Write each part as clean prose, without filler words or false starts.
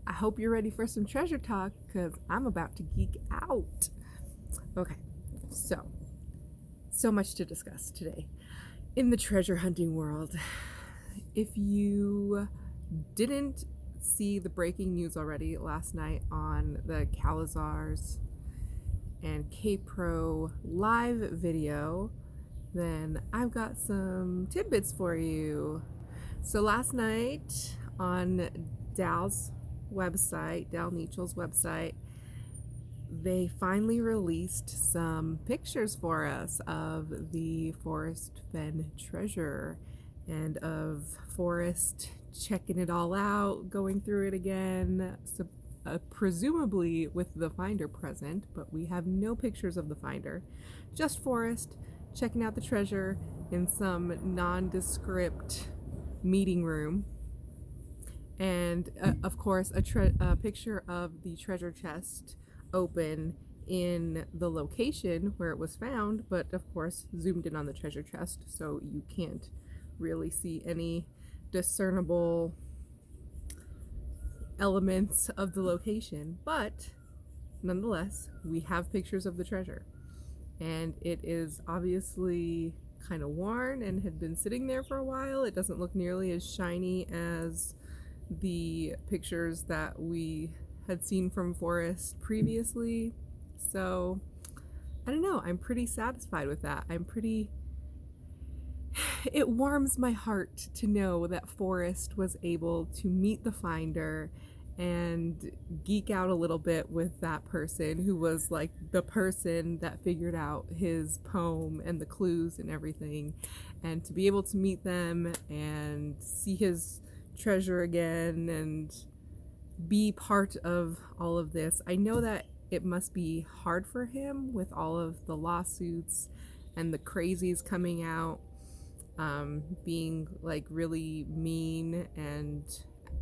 I hope you're ready for some treasure talk because I'm about to geek out. Okay, so much to discuss today in the treasure hunting world. If you didn't see the breaking news already last night on the Calazars and K-Pro live video, then I've got some tidbits for you. So last night on Dal's website, Dal Neichel's website, they finally released some pictures for us of the Forrest Fenn treasure and of Forrest checking it all out, going through it again, presumably with the finder present, but we have no pictures of the finder. Just Forrest checking out the treasure in some nondescript meeting room. And of course, a picture of the treasure chest open in the location where it was found, but of course zoomed in on the treasure chest, so you can't really see any discernible elements of the location. But nonetheless, we have pictures of the treasure, and it is obviously kind of worn and had been sitting there for a while. It doesn't look nearly as shiny as the pictures that we had seen from Forrest previously. So I don't know, I'm pretty satisfied with that. It warms my heart to know that Forrest was able to meet the finder and geek out a little bit with that person who was like the person that figured out his poem and the clues and everything, and to be able to meet them and see his treasure again and be part of all of this. I know that it must be hard for him with all of the lawsuits and the crazies coming out, being like really mean and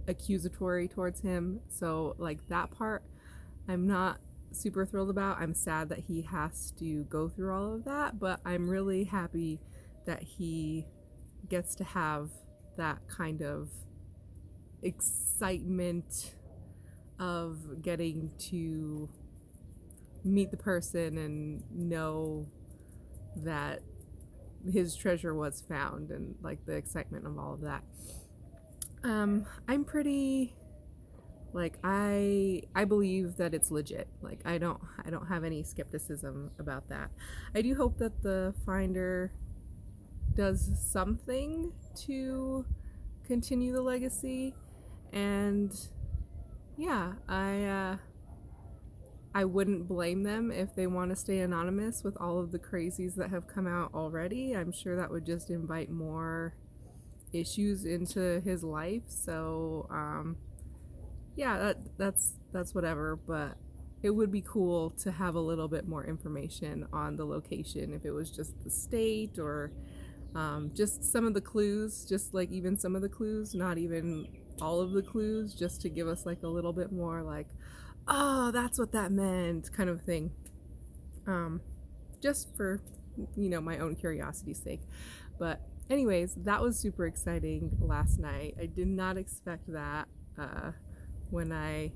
accusatory towards him. So like that part I'm not super thrilled about. I'm sad that he has to go through all of that, but I'm really happy that he gets to have that kind of excitement of getting to meet the person and know that his treasure was found, and like the excitement of all of that. I'm pretty like I believe that it's legit. Like I don't have any skepticism about that. I do hope that the finder does something to continue the legacy, and yeah, I wouldn't blame them if they want to stay anonymous with all of the crazies that have come out already. I'm sure that would just invite more issues into his life. So yeah, that's whatever, but it would be cool to have a little bit more information on the location, if it was just the state or just some of the clues, just like even some of the clues, not even all of the clues, just to give us like a little bit more like, oh, that's what that meant kind of thing. Just for, my own curiosity's sake. But anyways, that was super exciting last night. I did not expect that when I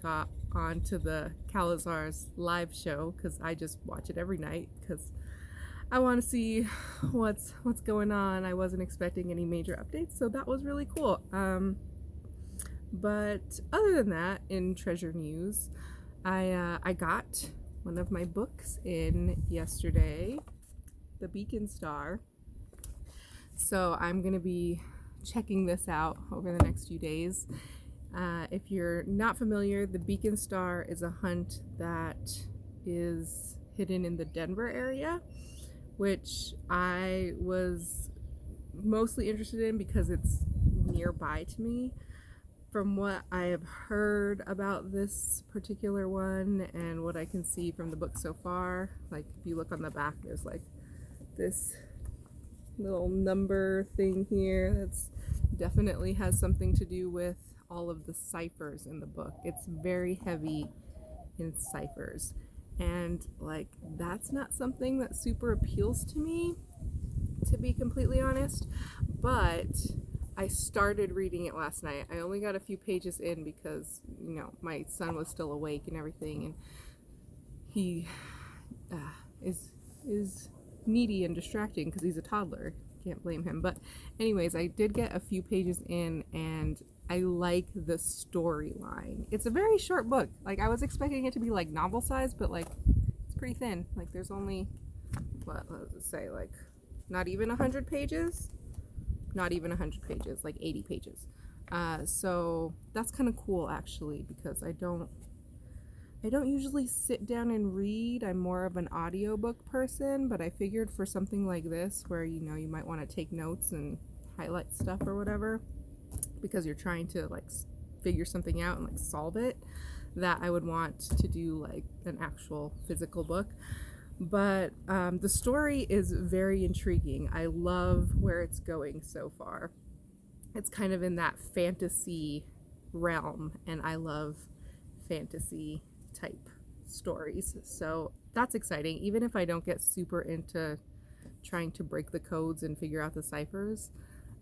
got onto the Calazars live show, because I just watch it every night because I want to see what's going on. I wasn't expecting any major updates, so that was really cool. But other than that, in treasure news, I got one of my books in yesterday, The Beacon Star. So I'm gonna be checking this out over the next few days. If you're not familiar, The Beacon Star is a hunt that is hidden in the Denver area, which I was mostly interested in because it's nearby to me. From what I have heard about this particular one and what I can see from the book so far, like if you look on the back, there's like this little number thing here that's definitely has something to do with all of the ciphers in the book. It's very heavy in ciphers, and like that's not something that super appeals to me, to be completely honest. But I started reading it last night. I only got a few pages in because, my son was still awake and everything, and he is needy and distracting because he's a toddler. Can't blame him. But anyways, I did get a few pages in, and I like the storyline. It's a very short book. Like, I was expecting it to be like novel size, but like it's pretty thin. Like, there's only, let's say, like not even 100 pages. Not even 100 pages, like 80 pages. So that's kind of cool, actually, because I don't usually sit down and read. I'm more of an audiobook person, but I figured for something like this where you might want to take notes and highlight stuff or whatever because you're trying to like figure something out and like solve it, that I would want to do like an actual physical book. But the story is very intriguing. I love where it's going so far. It's kind of in that fantasy realm, and I love fantasy type stories. So that's exciting. Even if I don't get super into trying to break the codes and figure out the ciphers,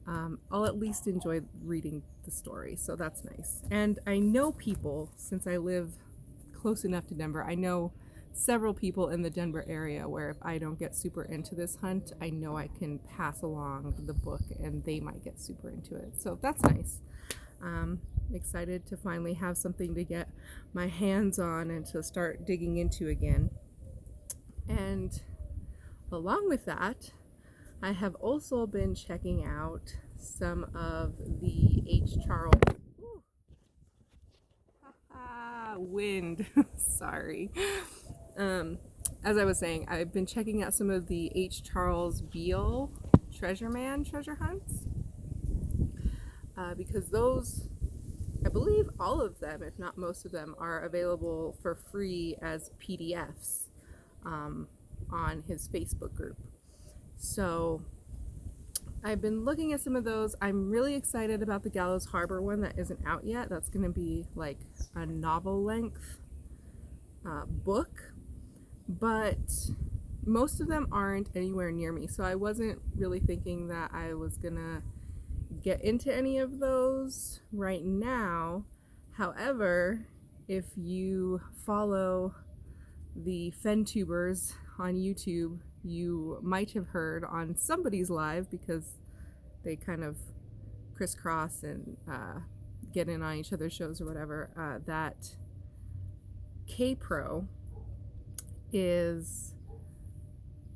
I'll at least enjoy reading the story. So that's nice. And I know people, since I live close enough to Denver, I know several people in the Denver area where if I don't get super into this hunt, I know I can pass along the book and they might get super into it. So that's nice. Excited to finally have something to get my hands on and to start digging into again. And along with that, I have also been checking out some of the H. Charles wind sorry. As I was saying, I've been checking out some of the H. Charles Beale treasure hunts, because those, I believe all of them, if not most of them, are available for free as PDFs on his Facebook group. So I've been looking at some of those. I'm really excited about the Gallows Harbor one that isn't out yet. That's going to be like a novel length book, but most of them aren't anywhere near me, so I wasn't really thinking that I was gonna get into any of those right now. However, if you follow the FenTubers on YouTube, you might have heard on somebody's live, because they kind of crisscross and get in on each other's shows or whatever, that K-Pro is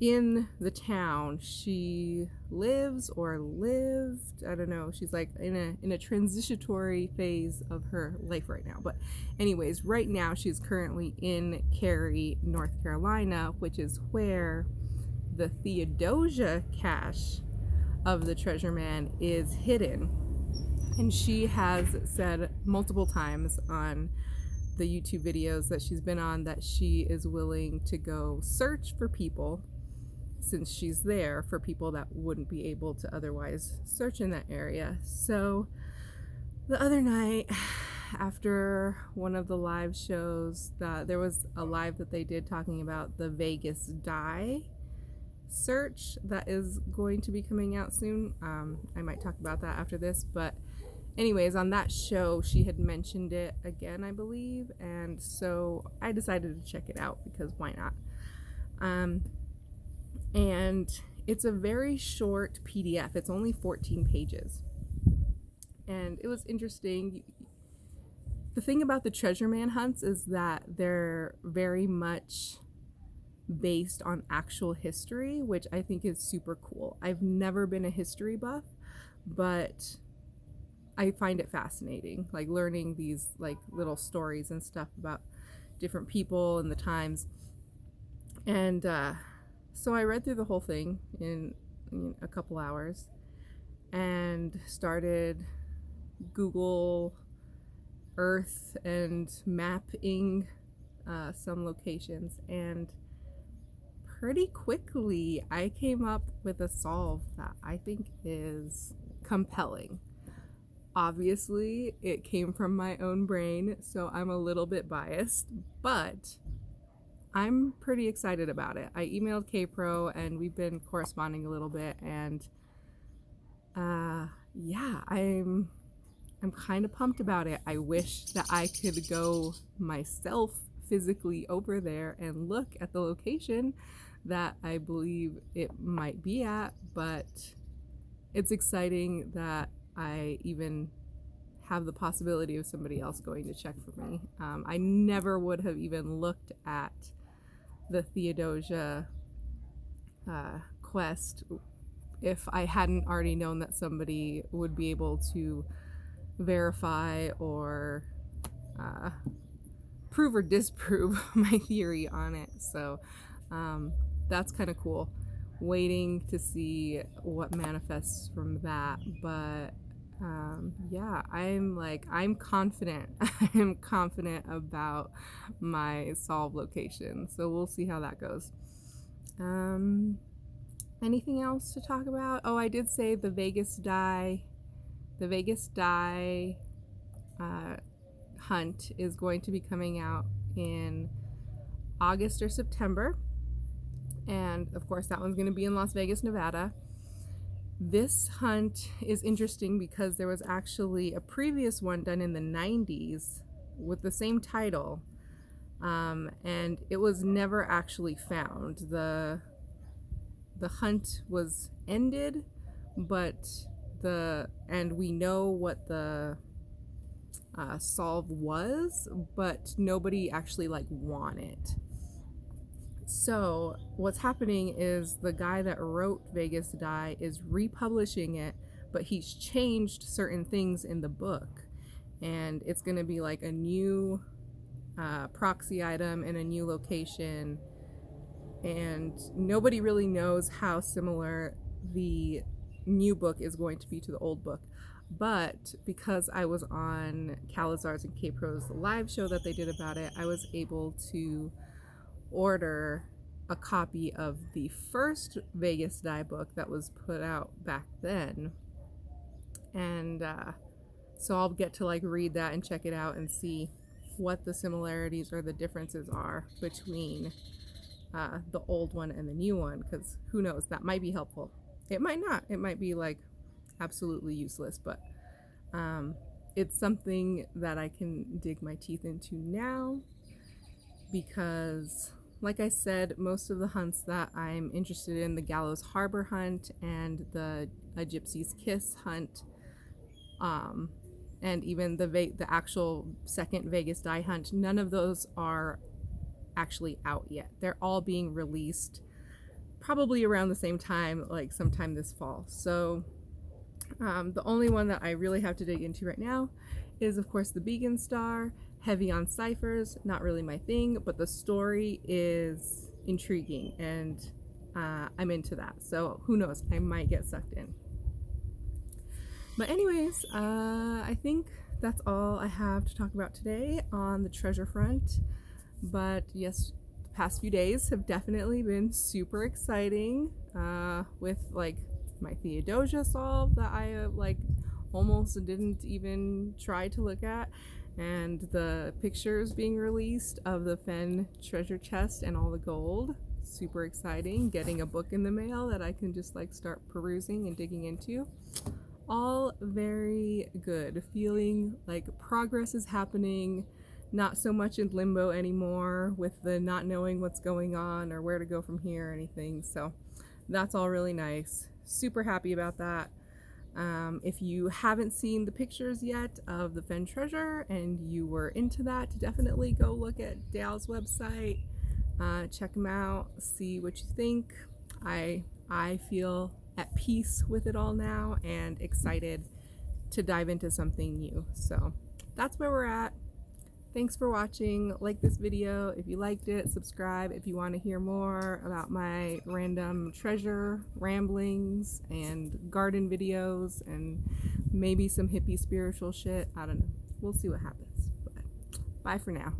in the town. She lives or lived, I don't know, she's like in a transitory phase of her life right now. But anyways, right now she's currently in Cary, North Carolina, which is where the Theodosia cache of the treasure man is hidden. And she has said multiple times on the YouTube videos that she's been on that she is willing to go search for people, since she's there, for people that wouldn't be able to otherwise search in that area. So the other night, after one of the live shows, there was a live that they did talking about the Vegas dye search that is going to be coming out soon. I might talk about that after this, but anyways, on that show she had mentioned it again, I believe, and so I decided to check it out because why not. And it's a very short PDF. It's only 14 pages, and it was interesting. The thing about the treasure man hunts is that they're very much based on actual history, which I think is super cool. I've never been a history buff, but I find it fascinating, like learning these like little stories and stuff about different people and the times. And so I read through the whole thing in a couple hours and started Google Earth and mapping some locations, and pretty quickly I came up with a solve that I think is compelling. Obviously, it came from my own brain, so I'm a little bit biased, but I'm pretty excited about it. I emailed K-Pro and we've been corresponding a little bit, and yeah, I'm kind of pumped about it. I wish that I could go myself physically over there and look at the location that I believe it might be at, but it's exciting that I even have the possibility of somebody else going to check for me. I never would have even looked at the Theodosia quest if I hadn't already known that somebody would be able to verify or prove or disprove my theory on it. So that's kind of cool. Waiting to see what manifests from that. But yeah, I'm confident. I'm confident about my solve location. So we'll see how that goes. Anything else to talk about? Oh, I did say the Vegas die hunt is going to be coming out in August or September. And of course, that one's going to be in Las Vegas, Nevada. This hunt is interesting because there was actually a previous one done in the 90s with the same title, and it was never actually found. The hunt was ended, but and we know what the solve was, but nobody actually won it. So what's happening is the guy that wrote Vegas Die is republishing it, but he's changed certain things in the book, and it's going to be like a new proxy item in a new location, and nobody really knows how similar the new book is going to be to the old book. But because I was on Calazar's and K-Pro's live show that they did about it, I was able to order a copy of the first Vegas Die book that was put out back then, and so I'll get to read that and check it out and see what the similarities or the differences are between the old one and the new one, because who knows, that might be helpful. It might not. It might be absolutely useless, but it's something that I can dig my teeth into now, because like I said, most of the hunts that I'm interested in, the Gallows Harbor hunt and the A Gypsy's Kiss hunt, and even the actual second Vegas Die hunt, none of those are actually out yet. They're all being released probably around the same time, sometime this fall. So the only one that I really have to dig into right now is, of course, the Beacon Star. Heavy on ciphers, not really my thing, but the story is intriguing, and I'm into that. So who knows, I might get sucked in. But anyways, I think that's all I have to talk about today on the treasure front. But yes, the past few days have definitely been super exciting, with my Theodosia solve that I almost didn't even try to look at, and the pictures being released of the Fenn treasure chest and all the gold. Super exciting. Getting a book in the mail that I can just start perusing and digging into. All very good. Feeling like progress is happening. Not so much in limbo anymore with the not knowing what's going on or where to go from here or anything. So that's all really nice. Super happy about that. If you haven't seen the pictures yet of the Fenn treasure and you were into that, definitely go look at Dale's website, check them out, see what you think. I feel at peace with it all now and excited to dive into something new. So that's where we're at. Thanks for watching. Like this video if you liked it, subscribe if you want to hear more about my random treasure ramblings and garden videos and maybe some hippie spiritual shit. I don't know. We'll see what happens. But bye for now.